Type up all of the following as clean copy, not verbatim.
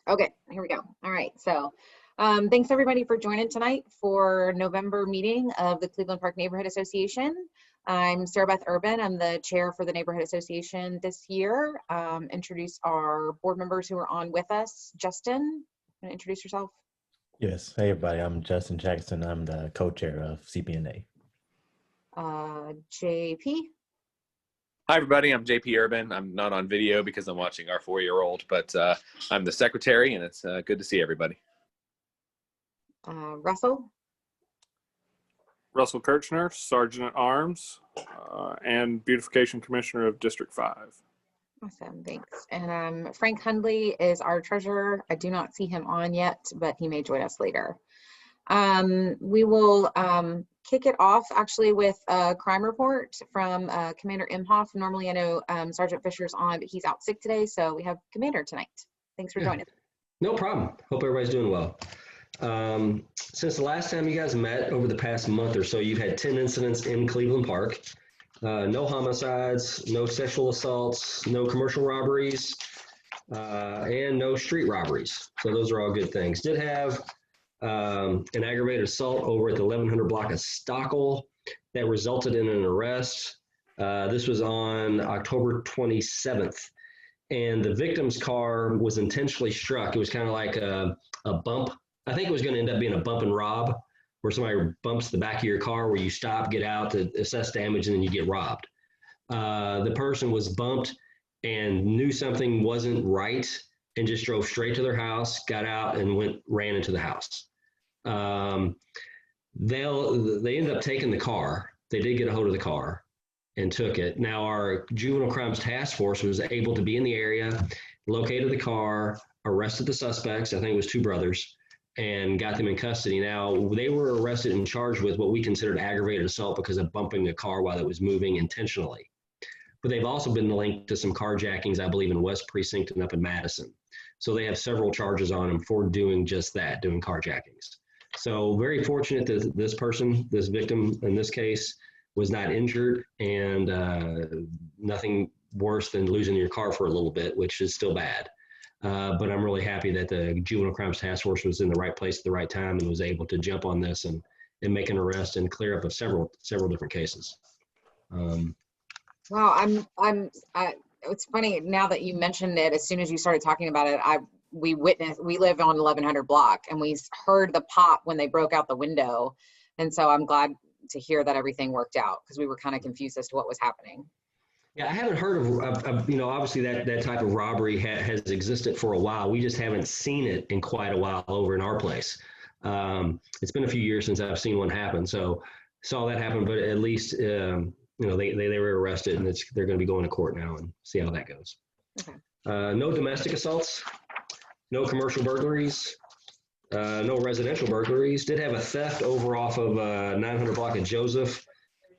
Okay, here we go. All right, so thanks everybody for joining tonight for November meeting of the Cleveland Park Neighborhood Association. I'm Sarah Beth Urban. I'm the chair for the Neighborhood Association this year. Introduce our board members who are on with us. Justin, want to introduce yourself? Yes. Hey, everybody. I'm Justin Jackson. I'm the co-chair of CPNA. JP. Hi, everybody. I'm JP Urban. I'm not on video because I'm watching our 4-year-old, but I'm the secretary, and it's good to see everybody. Russell. Russell Kirchner, Sergeant at Arms, and Beautification Commissioner of District 5. Awesome, thanks. And Frank Hundley is our treasurer. I do not see him on yet, but he may join us later. We will kick it off actually with a crime report from Commander Imhoff. Normally I know Sergeant Fisher's on, but he's out sick today, so we have Commander tonight. Thanks for joining us. No problem. Hope everybody's doing well. Since the last time you guys met over the past month or so, you've had 10 incidents in Cleveland Park. No homicides, no sexual assaults, no commercial robberies, and no street robberies. So those are all good things. Did have an aggravated assault over at the 1100 block of Stockel that resulted in an arrest. This was on October 27th. And the victim's car was intentionally struck. It was kind of like a bump. I think it was going to end up being a bump and rob, where somebody bumps the back of your car, where you stop, get out to assess damage, and then you get robbed. The person was bumped and knew something wasn't right and just drove straight to their house, got out, and ran into the house. They ended up taking the car. They did get a hold of the car and took it. Now, our juvenile crimes task force was able to be in the area, located the car, arrested the suspects. I think it was 2 brothers, and got them in custody. Now, they were arrested and charged with what we considered aggravated assault because of bumping a car while it was moving intentionally. But they've also been linked to some carjackings, I believe, in West Precinct and up in Madison. So they have several charges on them for doing just that, doing carjackings. So very fortunate that this person, this victim in this case, was not injured, and nothing worse than losing your car for a little bit, which is still bad. But I'm really happy that the Juvenile Crimes Task Force was in the right place at the right time and was able to jump on this and make an arrest and clear up of several different cases. Wow, it's funny now that you mentioned it. As soon as you started talking about it, we live on 1100 block, and we heard the pop when they broke out the window, and so I'm glad to hear that everything worked out, because we were kind of confused as to what was happening. Yeah, I haven't heard of obviously that type of robbery has existed for a while. We just haven't seen it in quite a while over in our place. It's been a few years since I've seen one happen, so saw that happen, but at least they were arrested, and they're going to be going to court now and see how that goes. Okay. No domestic assaults, no commercial burglaries, no residential burglaries. Did have a theft over off of 900 block of Joseph.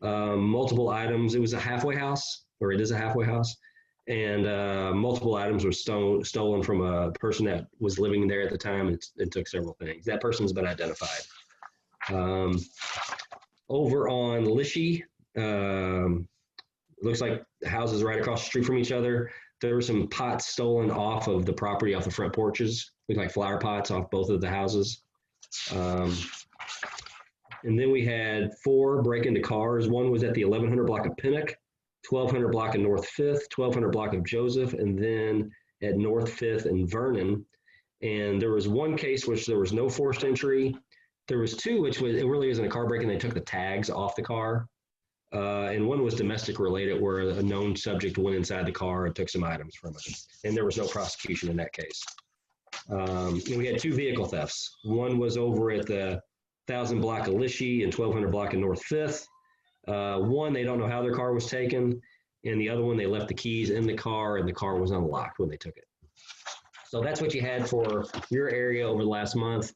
Multiple items. It was a halfway house, or it is a halfway house, and multiple items were stolen from a person that was living there at the time, and took several things. That person's been identified. Over on Lishi, looks like the houses right across the street from each other. There were some pots stolen off of the property, off the front porches, look like flower pots off both of the houses. And then we had 4 break into cars. One was at the 1100 block of Pinnock, 1200 block of North 5th, 1200 block of Joseph, and then at North 5th and Vernon. And there was one case which there was no forced entry. There was 2, it really isn't a car break, and they took the tags off the car. And one was domestic related, where a known subject went inside the car and took some items from it. And there was no prosecution in that case. And we had 2 vehicle thefts. One was over at the 1000 block of Lishi and 1200 block of North 5th. One, they don't know how their car was taken. And the other one, they left the keys in the car, and the car was unlocked when they took it. So that's what you had for your area over the last month.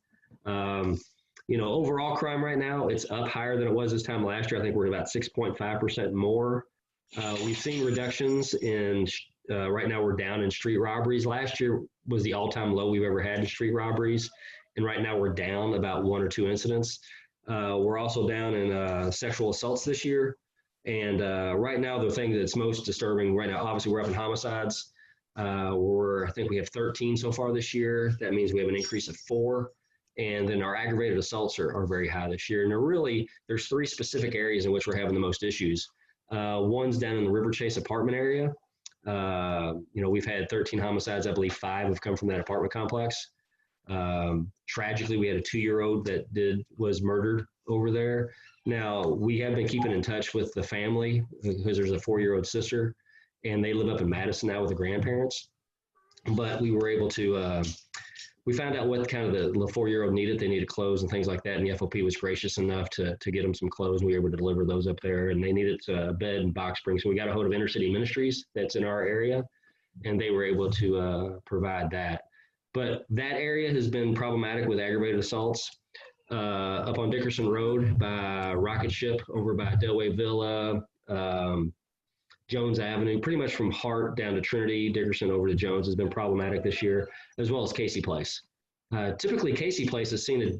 Overall crime right now, it's up higher than it was this time last year. I think we're at about 6.5% more. We've seen reductions in, right now we're down in street robberies. Last year was the all-time low we've ever had in street robberies. And right now we're down about 1 or 2 incidents. We're also down in sexual assaults this year. And right now, the thing that's most disturbing right now, obviously we're up in homicides. I think we have 13 so far this year. That means we have an increase of 4. And then our aggravated assaults are very high this year. And there's 3 specific areas in which we're having the most issues. One's down in the River Chase apartment area. We've had 13 homicides. I believe 5 have come from that apartment complex. Tragically, we had a 2-year-old that was murdered over there. Now, we have been keeping in touch with the family because there's a 4-year-old sister, and they live up in Madison now with the grandparents. But we were able to, we found out what kind of the 4-year-old needed. They needed clothes and things like that, and the FOP was gracious enough to get them some clothes. We were able to deliver those up there, and they needed a bed and box spring. So we got a hold of Inner City Ministries that's in our area, and they were able to provide that. But that area has been problematic with aggravated assaults. Up on Dickerson Road by Rocket Ship, over by Delway Villa, Jones Avenue, pretty much from Hart down to Trinity, Dickerson over to Jones has been problematic this year, as well as Casey Place. Typically, Casey Place has seen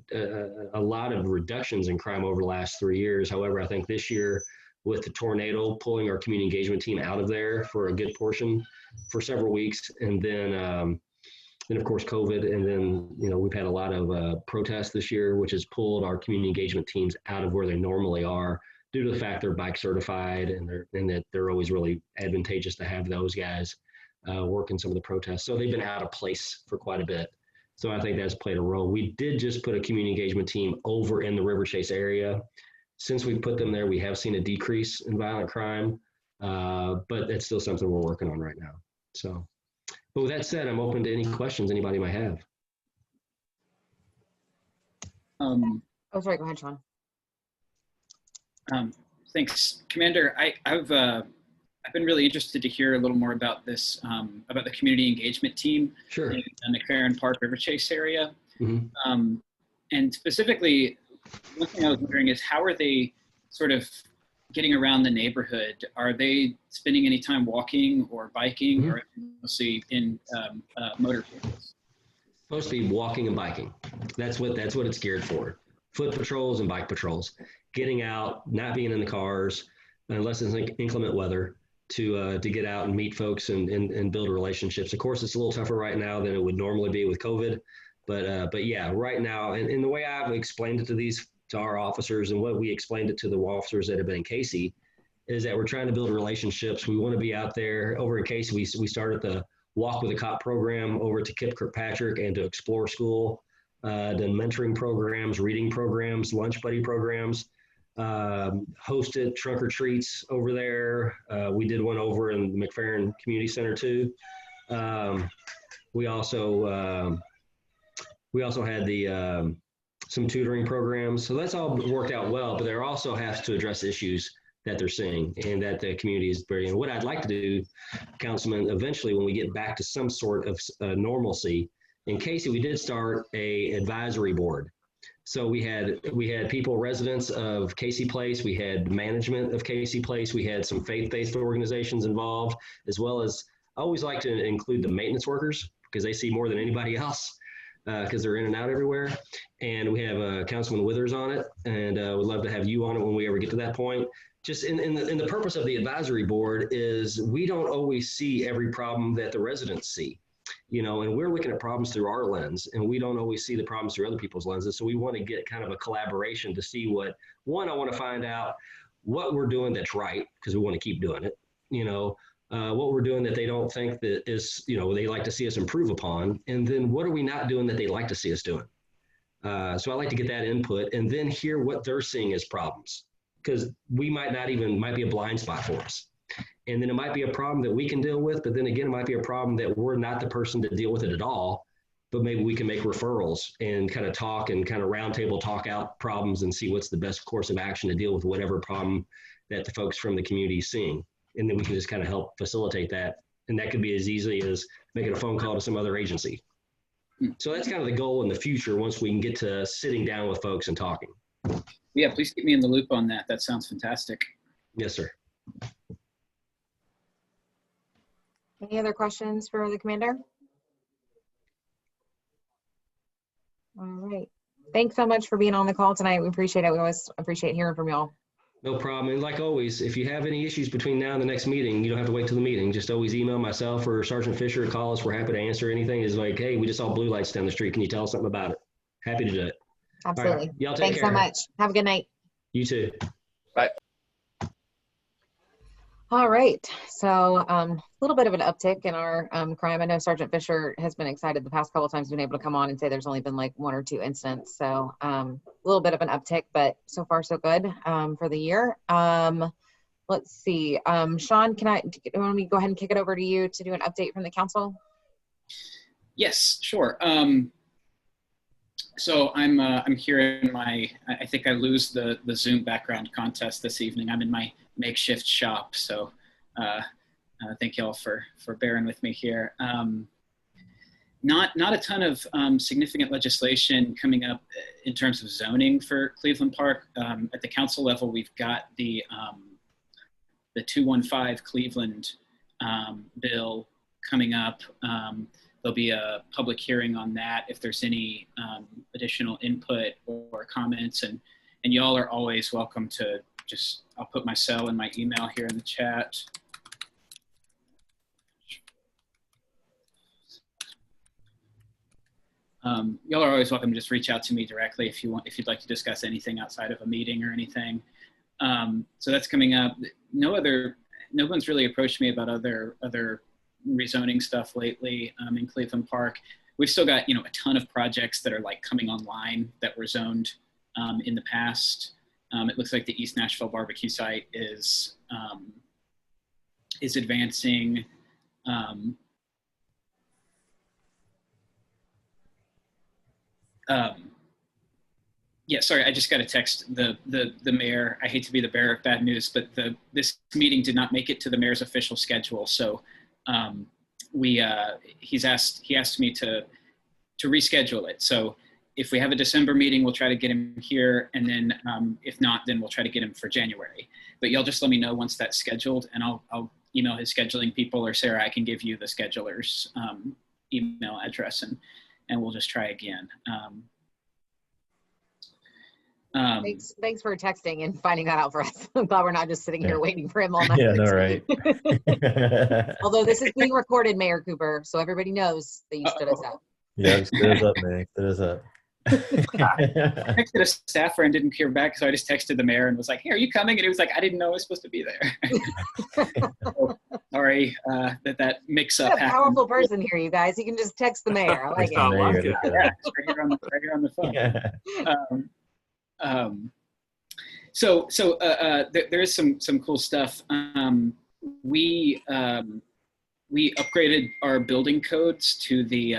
a lot of reductions in crime over the last 3 years. However, I think this year, with the tornado pulling our community engagement team out of there for a good portion for several weeks, and then of course COVID, and then we've had a lot of protests this year, which has pulled our community engagement teams out of where they normally are due to the fact they're bike certified, and that they're always really advantageous to have those guys work in some of the protests. So they've been out of place for quite a bit. So I think that's played a role. We did just put a community engagement team over in the River Chase area. Since we put them there, we have seen a decrease in violent crime, but it's still something we're working on right now. So. But with that said, I'm open to any questions anybody might have. Oh, sorry, go ahead, Sean. Thanks, Commander. I've been really interested to hear a little more about this, about the community engagement team Sure. in the McFerrin Park River Chase area. Mm-hmm. And specifically, one thing I was wondering is how are they sort of getting around the neighborhood? Are they spending any time walking or biking, Mm-hmm. or mostly in motor vehicles? Supposed to be walking and biking. That's what it's geared for. Foot patrols and bike patrols. Getting out, not being in the cars, unless it's inclement weather, to get out and meet folks and build relationships. Of course, it's a little tougher right now than it would normally be with COVID. But yeah, right now, and the way I've explained it to our officers, and what we explained it to the officers that have been in Casey, is that we're trying to build relationships. We want to be out there. Over in Casey, we started the Walk with a Cop program over to Kip Kirkpatrick and to Explore School, done mentoring programs, reading programs, lunch buddy programs, hosted trunk or treats over there. We did one over in the McFerrin Community Center too. We also had some tutoring programs. So that's all worked out well, but there also has to address issues that they're seeing and that the community is very, and what I'd like to do, Councilman, eventually when we get back to some sort of normalcy, in Casey, we did start a advisory board. So we had people, residents of Casey Place, we had management of Casey Place, we had some faith-based organizations involved, as well as, I always like to include the maintenance workers because they see more than anybody else, because they're in and out everywhere. And we have Councilman Withers on it, and we'd love to have you on it when we ever get to that point. Just in the purpose of the advisory board is we don't always see every problem that the residents see, and we're looking at problems through our lens, and we don't always see the problems through other people's lenses. So we want to get kind of a collaboration to see I want to find out what we're doing that's right, because we want to keep doing it, what we're doing that they don't think that is, they like to see us improve upon. And then what are we not doing that they like to see us doing? So I like to get that input and then hear what they're seeing as problems, because we might be a blind spot for us. And then it might be a problem that we can deal with, but then again, it might be a problem that we're not the person to deal with it at all, but maybe we can make referrals and kind of talk and kind of roundtable talk out problems and see what's the best course of action to deal with whatever problem that the folks from the community is seeing. And then we can just kind of help facilitate that. And that could be as easily as making a phone call to some other agency. So that's kind of the goal in the future once we can get to sitting down with folks and talking. Yeah, please keep me in the loop on that. That sounds fantastic. Yes, sir. Any other questions for the commander? All right. Thanks so much for being on the call tonight. We appreciate it. We always appreciate hearing from y'all. No problem. And like always, if you have any issues between now and the next meeting, you don't have to wait till the meeting. Just always email myself or Sergeant Fisher, call us. We're happy to answer anything. It's like, hey, we just saw blue lights down the street. Can you tell us something about it? Happy to do it. Absolutely. All right. Y'all take Thanks care. so much. Have a good night. You too. Bye. All right, so a little bit of an uptick in our crime. I know Sergeant Fisher has been excited the past couple of times, been able to come on and say there's only been like 1 or 2 incidents. So a little bit of an uptick, but so far so good for the year. Let's see, Sean, let me go ahead and kick it over to you to do an update from the council? Yes, sure. So I'm here in my, I think I lose the Zoom background contest this evening. I'm in my makeshift shop. So thank you all for bearing with me here. Not a ton of significant legislation coming up in terms of zoning for Cleveland Park. At the council level, we've got the 215 Cleveland bill coming up. There'll be a public hearing on that if there's any additional input or comments, and y'all are always welcome to just, I'll put my cell and my email here in the chat. Y'all are always welcome to just reach out to me directly if you'd like to discuss anything outside of a meeting or anything. So that's coming up. No one's really approached me about other rezoning stuff lately in Cleveland Park. We've still got, a ton of projects that are like coming online that were zoned in the past. It looks like the East Nashville barbecue site is advancing. Yeah, sorry, I just got a text. The mayor, I hate to be the bearer of bad news, but this meeting did not make it to the mayor's official schedule. So he asked me to reschedule it. So if we have a December meeting, we'll try to get him here. And then if not, then we'll try to get him for January. But y'all just let me know once that's scheduled, and I'll email his scheduling people, or Sarah, I can give you the scheduler's email address, and we'll just try again. Thanks for texting and finding that out for us. I'm glad we're not just sitting here waiting for him all night. Yeah, no, right. Although this is being recorded, Mayor Cooper, so everybody knows that you stood us out. Yeah, stood us up, man. Stood us up. I texted a staffer and didn't hear back, so I just texted the mayor and was like, "Hey, are you coming?" And he was like, "I didn't know I was supposed to be there." So, sorry that mix-up happened. A powerful person here, you guys. You can just text the mayor. I like it. I like it. Yeah, right here on the phone. Yeah. So there is some cool stuff. We upgraded our building codes to the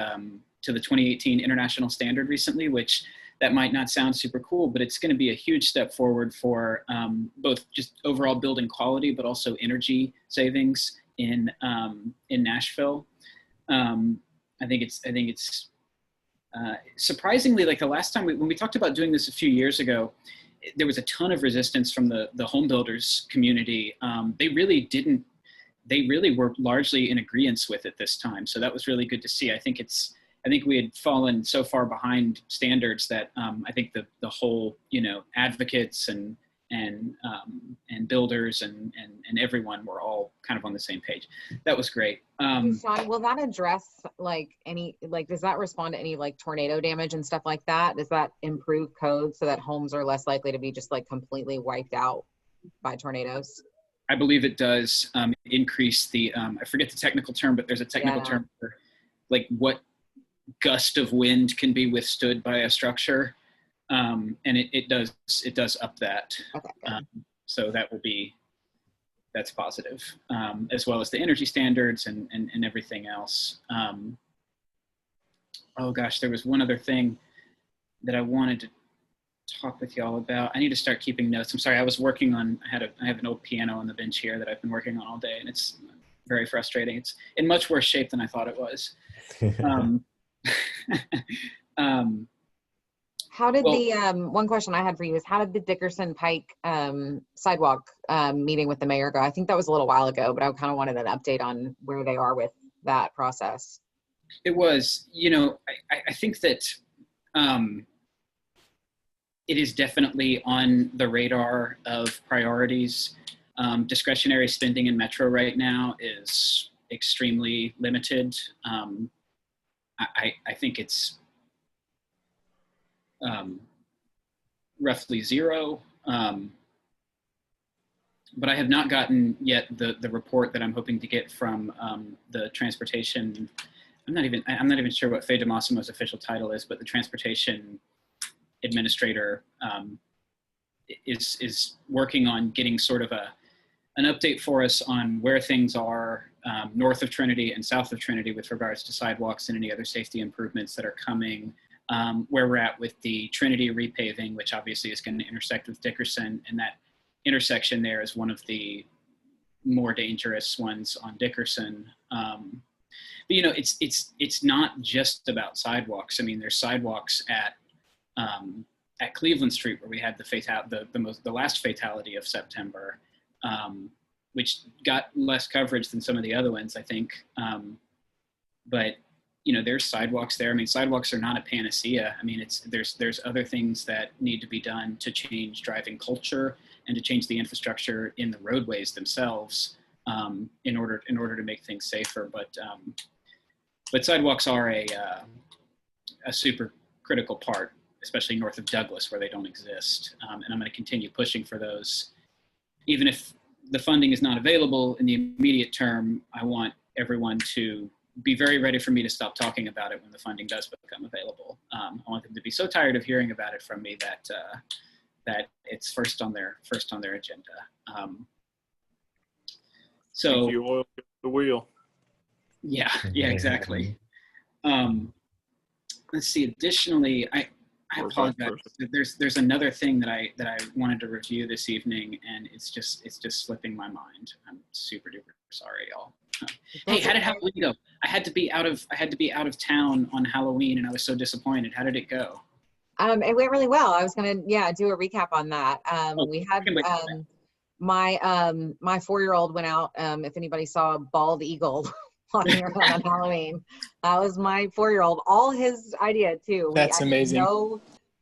2018 international standard recently, which that might not sound super cool, but it's going to be a huge step forward for both just overall building quality, but also energy savings in Nashville. I think it's surprisingly, like the last time when we talked about doing this a few years ago, there was a ton of resistance from the home builders community. They really were largely in agreement with it this time. So that was really good to see. I think we had fallen so far behind standards that I think the whole, advocates and builders and everyone were all kind of on the same page. That was great. Sean, will that address does that respond to any like tornado damage and stuff like that? Does that improve code so that homes are less likely to be just like completely wiped out by tornadoes? I believe it does increase the, I forget the technical term, but there's a technical term for like what gust of wind can be withstood by a structure. And it does up that. Okay. So that's positive, as well as the energy standards and everything else. Oh gosh, there was one other thing that I wanted to talk with y'all about. I need to start keeping notes. I'm sorry, I was working on, I have an old piano on the bench here that I've been working on all day, and it's very frustrating. It's in much worse shape than I thought it was. How did one question I had for you is, how did the Dickerson Pike sidewalk meeting with the mayor go? I think that was a little while ago, but I kind of wanted an update on where they are with that process. It was, I think that it is definitely on the radar of priorities. Discretionary spending in Metro right now is extremely limited. I think it's roughly zero. But I have not gotten yet the report that I'm hoping to get from the transportation. I'm not even sure what Faye DeMassimo's official title is, but the transportation administrator is working on getting sort of an update for us on where things are north of Trinity and south of Trinity with regards to sidewalks and any other safety improvements that are coming. Where we're at with the Trinity repaving, which obviously is going to intersect with Dickerson, and that intersection there is one of the more dangerous ones on Dickerson. But you know, it's not just about sidewalks. I mean, there's sidewalks at Cleveland Street where we had the last fatality of September, which got less coverage than some of the other ones, I think. But you know, there's sidewalks there. I mean, sidewalks are not a panacea. I mean, there's other things that need to be done to change driving culture and to change the infrastructure in the roadways themselves in order to make things safer. But sidewalks are a super critical part, especially north of Douglas where they don't exist. And I'm going to continue pushing for those. Even if the funding is not available in the immediate term, I want everyone to be very ready for me to stop talking about it when the funding does become available. I want them to be so tired of hearing about it from me that that it's first on their agenda. So you oil the wheel. Yeah, exactly. Let's see. Additionally, I apologize. There's another thing that I wanted to review this evening, and it's just slipping my mind. I'm super duper sorry, y'all. Hey, how did Halloween go? I had to be out of town on Halloween, and I was so disappointed. How did it go? It went really well. I was gonna do a recap on that. We had my 4-year-old went out. If anybody saw a bald eagle walking around on Halloween, that was my 4-year-old. All his idea too. That's amazing.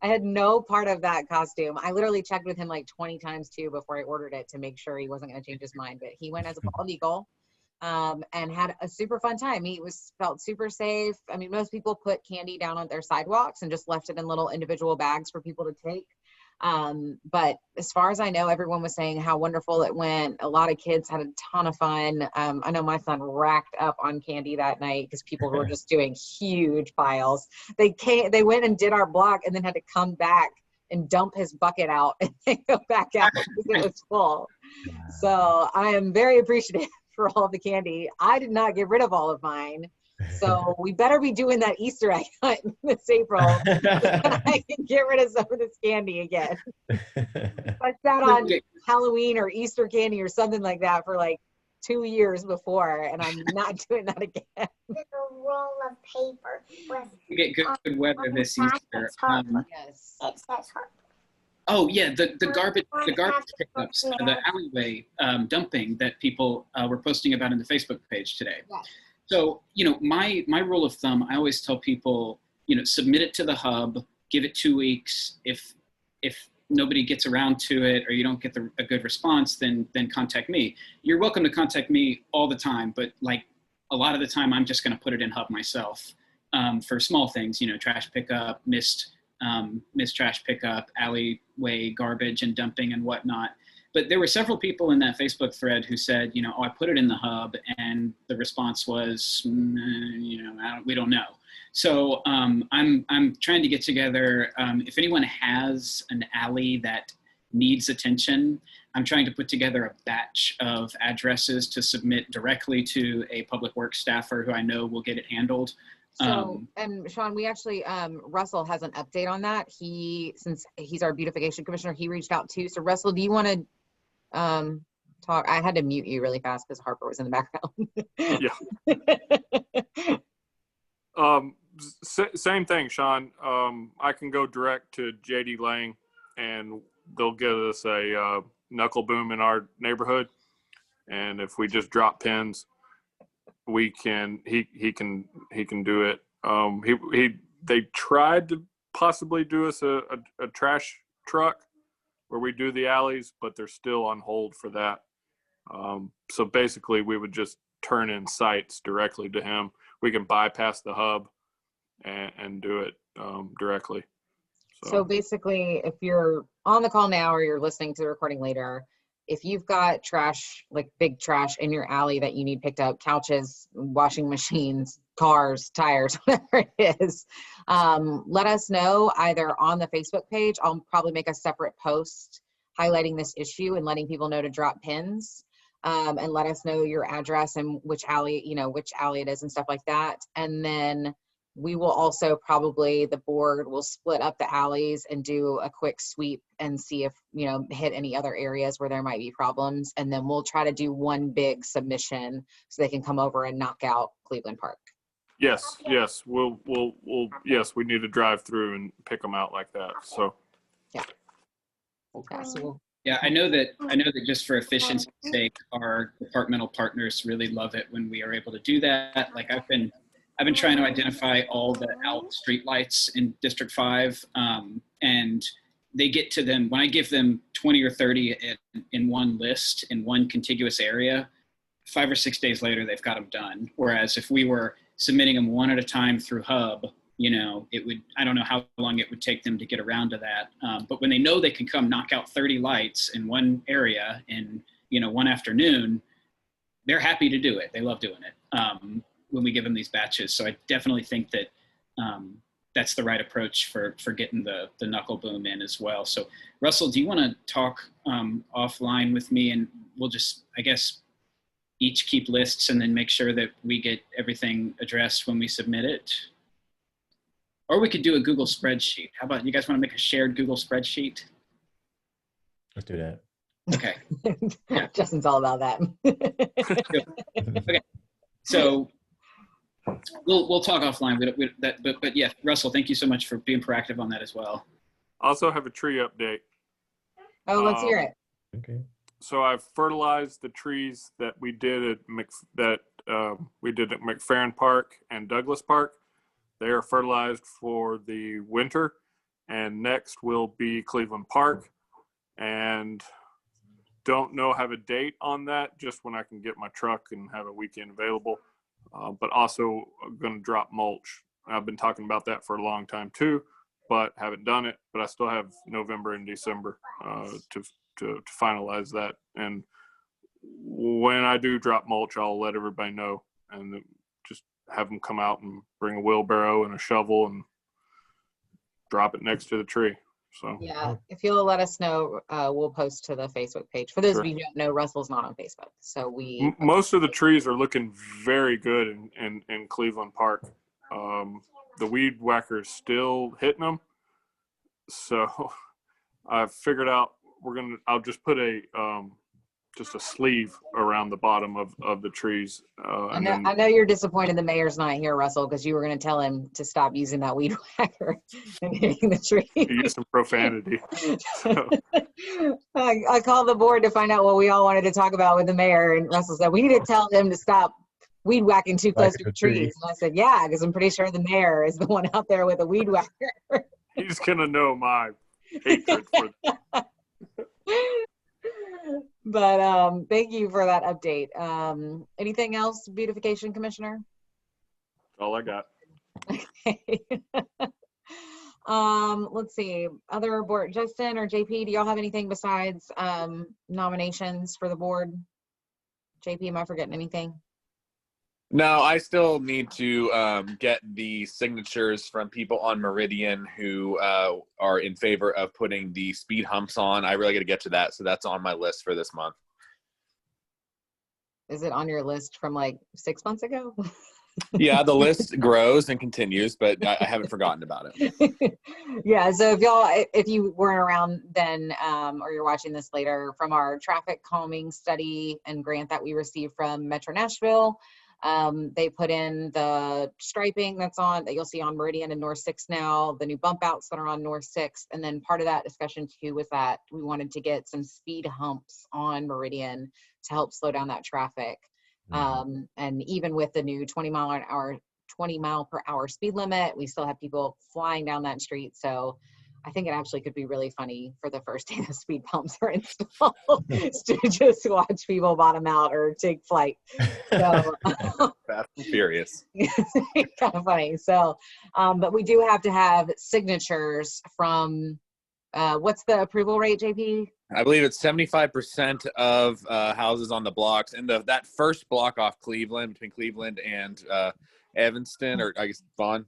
I had no part of that costume. I literally checked with him like 20 times too before I ordered it to make sure he wasn't going to change his mind. But he went as a bald eagle. And had a super fun time. He felt super safe. I mean, most people put candy down on their sidewalks and just left it in little individual bags for people to take. But as far as I know, everyone was saying how wonderful it went. A lot of kids had a ton of fun. I know my son racked up on candy that night because people were just doing huge piles. They went and did our block and then had to come back and dump his bucket out and then go back out because it was full. So I am very appreciative for all of the candy. I did not get rid of all of mine. So we better be doing that Easter egg hunt this April so I can get rid of some of this candy again. I sat on Halloween or Easter candy or something like that for like 2 years before, and I'm not doing that again. With a roll of paper. We get good weather this Easter. Yes. It says heart. Oh yeah, the garbage pickups, the alleyway dumping that people were posting about in the Facebook page today. Yeah. So, you know, my rule of thumb, I always tell people, you know, submit it to the hub, give it 2 weeks. If nobody gets around to it or you don't get a good response, then contact me. You're welcome to contact me all the time, but like a lot of the time I'm just going to put it in hub myself for small things, you know, trash pickup, missed trash pickup, alleyway garbage and dumping and whatnot. But there were several people in that Facebook thread who said, you know, oh, I put it in the hub, and the response was, you know, we don't know. So I'm trying to get together. If anyone has an alley that needs attention, I'm trying to put together a batch of addresses to submit directly to a public works staffer who I know will get it handled. So, and Sean, we actually, Russell has an update on that. Since he's our beautification commissioner, he reached out too. So Russell, do you want to talk? I had to mute you really fast because Harper was in the background. Yeah. Same thing, Sean. I can go direct to JD Lang and they'll get us a knuckle boom in our neighborhood. And if we just drop pins, he can do it. They tried to possibly do us a trash truck where we do the alleys, but they're still on hold for that. So basically we would just turn in sites directly to him. We can bypass the hub and do it directly. So basically, if you're on the call now or you're listening to the recording later, if you've got trash, like big trash in your alley that you need picked up, couches, washing machines, cars, tires, whatever it is, let us know either on the Facebook page. I'll probably make a separate post highlighting this issue and letting people know to drop pins, and let us know your address and which alley, which alley it is and stuff like that. And then we will also probably, the board will split up the alleys and do a quick sweep and see if, hit any other areas where there might be problems. And then we'll try to do one big submission so they can come over and knock out Cleveland Park. Yes. We'll yes, we need to drive through and pick them out like that. So. Yeah. Okay. So Yeah, I know that just for efficiency's sake, our departmental partners really love it when we are able to do that. Like I've been trying to identify all the out street lights in District 5, and they get to them when I give them 20 or 30 in one list in one contiguous area. 5 or 6 days later, they've got them done. Whereas if we were submitting them one at a time through Hub, it would, I don't know how long it would take them to get around to that. But when they know they can come knock out 30 lights in one area in, one afternoon, they're happy to do it. They love doing it when we give them these batches. So I definitely think that that's the right approach for getting the knuckle boom in as well. So Russell, do you want to talk offline with me, and we'll just, I guess, each keep lists and then make sure that we get everything addressed when we submit it? Or we could do a Google spreadsheet. How about, you guys want to make a shared Google spreadsheet? Let's do that. Okay. Yeah. Justin's all about that. Okay. So we'll talk offline. But yeah, Russell, thank you so much for being proactive on that as well. Also have a tree update. Oh, let's hear it. Okay. So I've fertilized the trees that we did at McFerrin Park and Douglas Park. They are fertilized for the winter, and next will be Cleveland Park. And don't have a date on that, just when I can get my truck and have a weekend available. But also going to drop mulch. I've been talking about that for a long time too, but haven't done it. But I still have November and December to finalize that. And when I do drop mulch, I'll let everybody know, and just have them come out and bring a wheelbarrow and a shovel and drop it next to the tree. So yeah, if you'll let us know, we'll post to the Facebook page. For those of you who don't know, Russell's not on Facebook, so most of the trees are looking very good in Cleveland Park. The weed whacker is still hitting them, so I've figured out I'll just put just a sleeve around the bottom of the trees. I know you're disappointed the mayor's not here, Russell, because you were going to tell him to stop using that weed whacker and hitting the tree. He used some profanity. So. I called the board to find out what we all wanted to talk about with the mayor, and Russell said, we need to tell him to stop weed whacking too close to the trees. And I said, yeah, because I'm pretty sure the mayor is the one out there with a weed whacker. He's going to know my hatred for that. But thank you for that update. Anything else, Beautification Commissioner? All I got. Okay. Let's see, other board, Justin or JP, do y'all have anything besides nominations for the board? JP, am I forgetting anything? No, I still need to get the signatures from people on Meridian who are in favor of putting the speed humps on. I really got to get to that, so that's on my list for this month. Is it on your list from like 6 months ago? Yeah, the list grows and continues, but I haven't forgotten about it. Yeah, so if you weren't around then, or you're watching this later, from our traffic calming study and grant that we received from Metro Nashville, they put in the striping that you'll see on Meridian and North 6th now, the new bump outs that are on North 6th. And then part of that discussion too was that we wanted to get some speed humps on Meridian to help slow down that traffic. And even with the new 20 mile per hour speed limit, we still have people flying down that street. So I think it actually could be really funny for the first day the speed bumps are installed to just watch people bottom out or take flight. So Fast and Furious. kind of funny. So, but we do have to have signatures from, what's the approval rate, JP? I believe it's 75% of houses on the blocks. And that first block off Cleveland, between Cleveland and Evanston, or I guess Vaughn,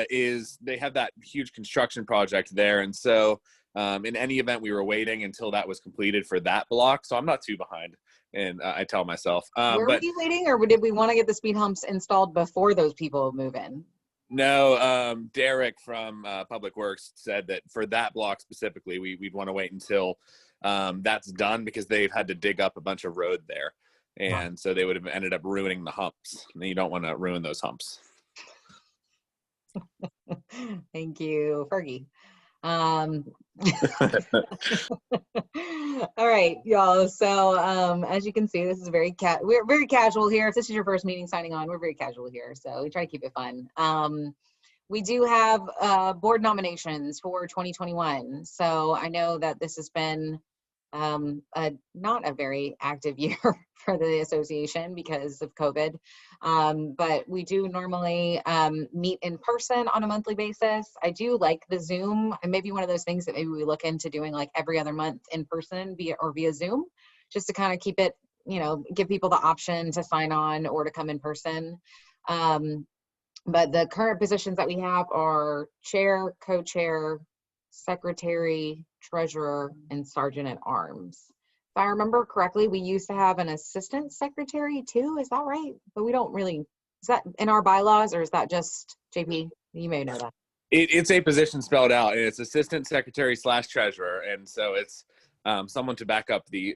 is they have that huge construction project there. And so in any event, we were waiting until that was completed for that block. So I'm not too behind. And I tell myself. Were we waiting, or did we want to get the speed humps installed before those people move in? No, Derek from Public Works said that for that block specifically, we'd want to wait until that's done, because they've had to dig up a bunch of road there. And so they would have ended up ruining the humps. And you don't want to ruin those humps. Thank you, Fergie. All right, y'all. So as you can see, this is we're very casual here. If this is your first meeting signing on, we're very casual here. So we try to keep it fun. We do have board nominations for 2021. So I know that this has been not a very active year for the association because of COVID. But we do normally meet in person on a monthly basis. I do like the Zoom, and maybe one of those things that maybe we look into doing like every other month in person via Zoom, just to kind of keep it, give people the option to sign on or to come in person. But the current positions that we have are chair, co-chair, secretary, treasurer, and sergeant at arms. If I remember correctly, we used to have an assistant secretary too. Is that right? But we don't really, is that in our bylaws, or is that just JP? You may know that. It's a position spelled out, and it's assistant secretary / treasurer. And so it's someone to back up the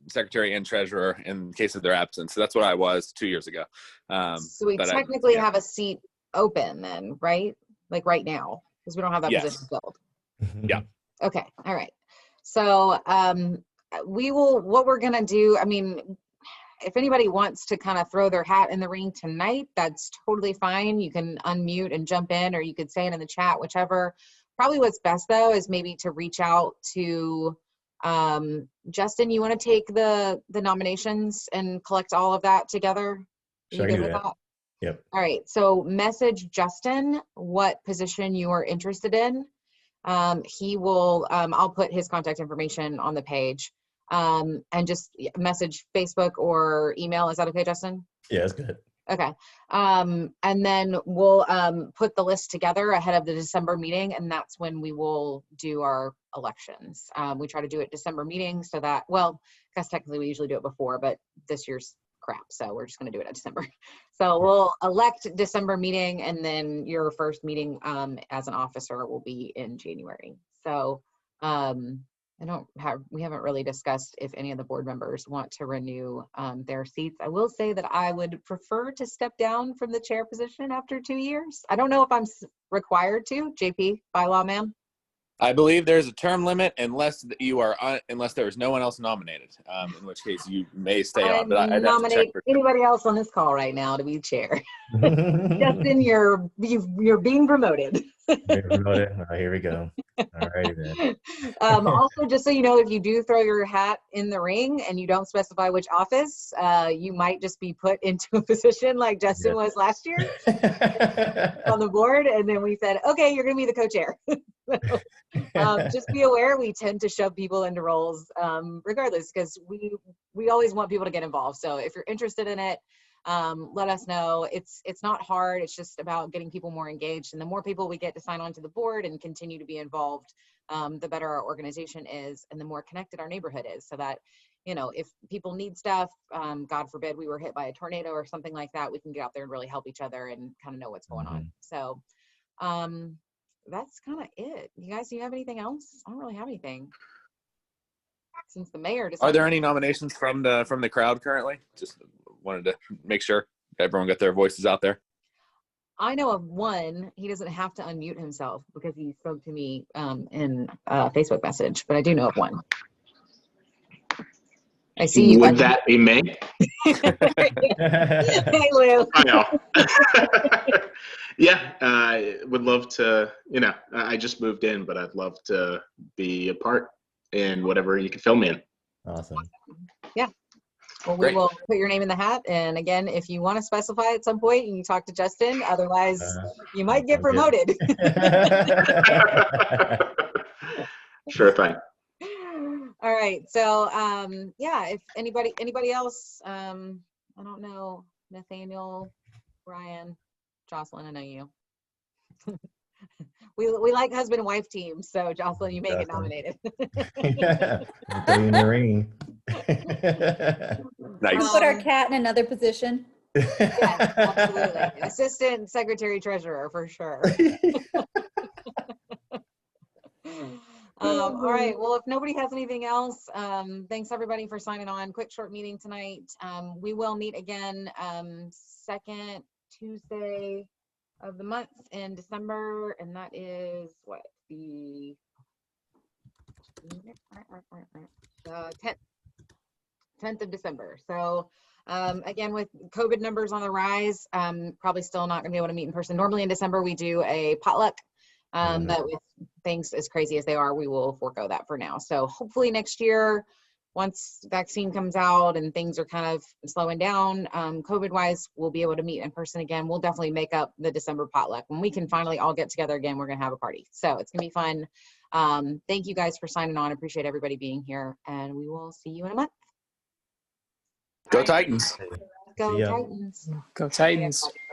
secretary and treasurer in case of their absence. So that's what I was 2 years ago. So we technically have a seat open then, right? Like right now, because we don't have that position filled. Yeah. Okay. All right. So what we're going to do, I mean, if anybody wants to kind of throw their hat in the ring tonight, that's totally fine. You can unmute and jump in, or you could say it in the chat, whichever. Probably what's best though is maybe to reach out to Justin. You want to take the nominations and collect all of that together? Sure, I can do that. Yep. All right. So message Justin what position you are interested in. He will, I'll put his contact information on the page, and just message Facebook or email. Is that okay, Justin? Yeah, that's good. Okay. And then we'll put the list together ahead of the December meeting, and that's when we will do our elections. We try to do it December meeting so that, well, I guess technically we usually do it before, but this year's crap, so we're just going to do it at December. So we'll elect December meeting, and then your first meeting as an officer will be in January. So we haven't really discussed if any of the board members want to renew their seats. I will say that I would prefer to step down from the chair position after 2 years. I don't know if I'm required to, JP, bylaw man. I believe there's a term limit unless unless there is no one else nominated, in which case you may stay on. But I'd nominate anybody else on this call right now to be chair. Justin, you're being promoted. Here we go. All right, then. Also, just so you know, if you do throw your hat in the ring and you don't specify which office, you might just be put into a position like Justin was last year on the board, and then we said, okay, you're going to be the co-chair. Just be aware, we tend to shove people into roles regardless, because we always want people to get involved. So if you're interested in it, let us know. It's not hard. It's just about getting people more engaged, and the more people we get to sign on to the board and continue to be involved, the better our organization is, and the more connected our neighborhood is, so that, if people need stuff, God forbid we were hit by a tornado or something like that, we can get out there and really help each other and kind of know what's going on. So that's kind of it. You guys, do you have anything else? I don't really have anything. Since the mayor decided. Are there any nominations from the crowd currently? Just wanted to make sure everyone got their voices out there. I know of one. He doesn't have to unmute himself because he spoke to me in a Facebook message, but I do know of one. I see you. Would that be me? Hey, Lou. I know. Yeah, I would love to, I just moved in, but I'd love to be a part in whatever you can film me in. Awesome. Yeah. Well, we Great. will put your name in the hat. And again, if you want to specify at some point, you can talk to Justin. Otherwise, you might get sounds good. promoted. Sure thing. All right. So, yeah, if anybody else, I don't know, Nathaniel, Brian, Jocelyn, I know you. We like husband and wife teams. So Jocelyn, you may get nominated. Throw you in the ring. Nice. Put our cat in another position. Yes, absolutely. Assistant secretary treasurer for sure. All right. Well, if nobody has anything else, thanks everybody for signing on. Quick short meeting tonight. We will meet again second Tuesday of the month in December, and that is what, the 10th of December. So again, with COVID numbers on the rise, probably still not going to be able to meet in person. Normally in December we do a potluck, but with things as crazy as they are, we will forego that for now. So hopefully next year, once vaccine comes out and things are kind of slowing down, COVID wise, we'll be able to meet in person again. We'll definitely make up the December potluck. When we can finally all get together again, we're going to have a party. So it's going to be fun. Thank you guys for signing on. Appreciate everybody being here, and we will see you in a month. Go Titans. Go See ya. Titans. Go Titans. Bye, everybody.